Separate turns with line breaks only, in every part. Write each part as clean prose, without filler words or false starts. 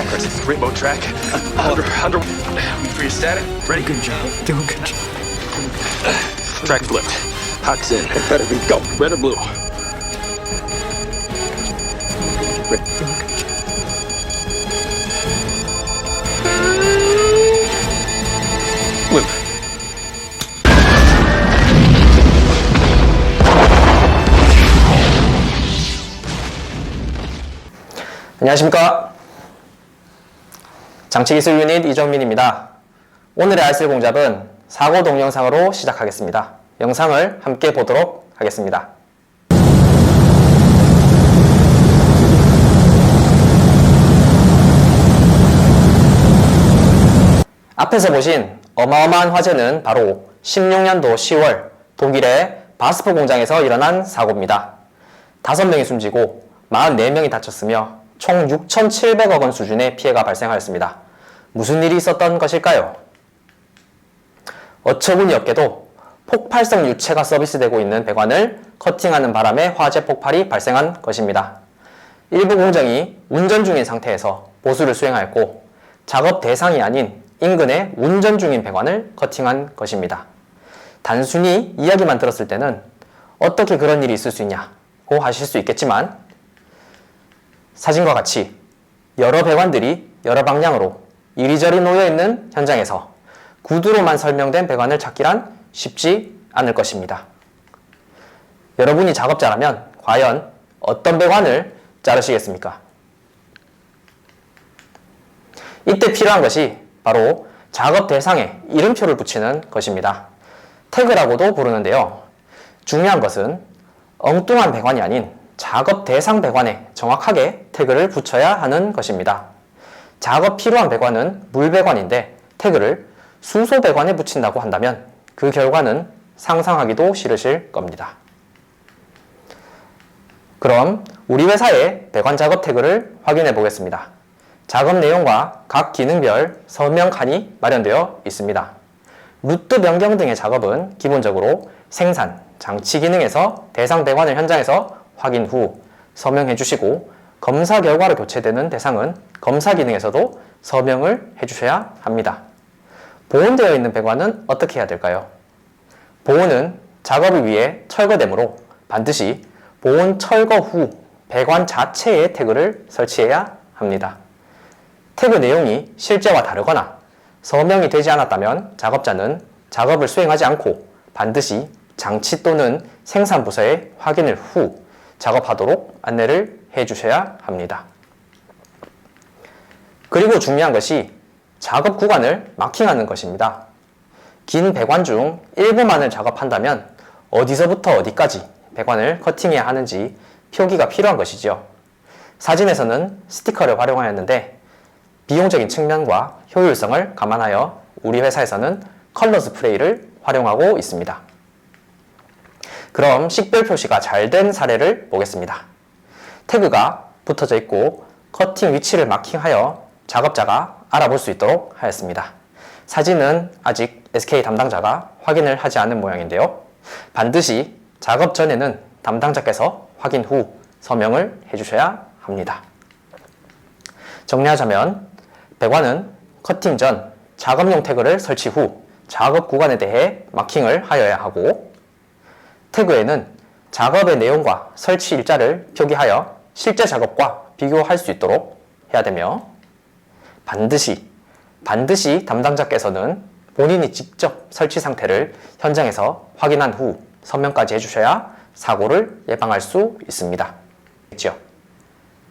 Press rainbow track. Under. Free static. Ready.
Good job. Doing good job.
Track flipped. Hawks in. Better be go. Red or blue?
Doing good job.
Blue.
안녕하십니까. 장치기술 유닛 이정민입니다. 오늘의 알쓸 공잡은 사고 동영상으로 시작하겠습니다. 영상을 함께 보도록 하겠습니다. 앞에서 보신 어마어마한 화재는 바로 16년도 10월 독일의 바스프 공장에서 일어난 사고입니다. 5명이 숨지고 44명이 다쳤으며 총 6,700억 원 수준의 피해가 발생하였습니다. 무슨 일이 있었던 것일까요? 어처구니 없게도 폭발성 유체가 서비스되고 있는 배관을 커팅하는 바람에 화재 폭발이 발생한 것입니다. 일부 공정이 운전 중인 상태에서 보수를 수행하였고 작업 대상이 아닌 인근의 운전 중인 배관을 커팅한 것입니다. 단순히 이야기만 들었을 때는 어떻게 그런 일이 있을 수 있냐고 하실 수 있겠지만 사진과 같이 여러 배관들이 여러 방향으로 이리저리 놓여있는 현장에서 구두로만 설명된 배관을 찾기란 쉽지 않을 것입니다. 여러분이 작업자라면 과연 어떤 배관을 자르시겠습니까? 이때 필요한 것이 바로 작업 대상에 이름표를 붙이는 것입니다. 태그라고도 부르는데요. 중요한 것은 엉뚱한 배관이 아닌 작업 대상 배관에 정확하게 태그를 붙여야 하는 것입니다. 작업 필요한 배관은 물배관인데 태그를 수소 배관에 붙인다고 한다면 그 결과는 상상하기도 싫으실 겁니다. 그럼 우리 회사의 배관 작업 태그를 확인해 보겠습니다. 작업 내용과 각 기능별 서명 칸이 마련되어 있습니다. 루트 변경 등의 작업은 기본적으로 생산, 장치 기능에서 대상 배관을 현장에서 확인 후 서명해 주시고 검사 결과로 교체되는 대상은 검사 기능에서도 서명을 해 주셔야 합니다. 보온되어 있는 배관은 어떻게 해야 될까요? 보온은 작업을 위해 철거되므로 반드시 보온 철거 후 배관 자체에 태그를 설치해야 합니다. 태그 내용이 실제와 다르거나 서명이 되지 않았다면 작업자는 작업을 수행하지 않고 반드시 장치 또는 생산 부서에 확인을 후 작업하도록 안내를 해 주셔야 합니다. 그리고 중요한 것이 작업 구간을 마킹하는 것입니다. 긴 배관 중 일부만을 작업한다면 어디서부터 어디까지 배관을 커팅해야 하는지 표기가 필요한 것이죠. 사진에서는 스티커를 활용하였는데 비용적인 측면과 효율성을 감안하여 우리 회사에서는 컬러 스프레이를 활용하고 있습니다. 그럼 식별 표시가 잘 된 사례를 보겠습니다. 태그가 붙어져 있고 커팅 위치를 마킹하여 작업자가 알아볼 수 있도록 하였습니다. 사진은 아직 SK 담당자가 확인을 하지 않은 모양인데요. 반드시 작업 전에는 담당자께서 확인 후 서명을 해주셔야 합니다. 정리하자면 배관은 커팅 전 작업용 태그를 설치 후 작업 구간에 대해 마킹을 하여야 하고 태그에는 작업의 내용과 설치 일자를 표기하여 실제 작업과 비교할 수 있도록 해야 되며 반드시 담당자께서는 본인이 직접 설치 상태를 현장에서 확인한 후 서명까지 해주셔야 사고를 예방할 수 있습니다.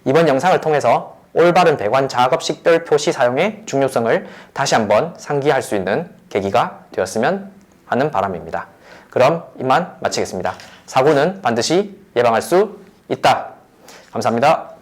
이번 영상을 통해서 올바른 배관 작업 식별 표시 사용의 중요성을 다시 한번 상기할 수 있는 계기가 되었으면 하는 바람입니다. 그럼 이만 마치겠습니다. 사고는 반드시 예방할 수 있다. 감사합니다.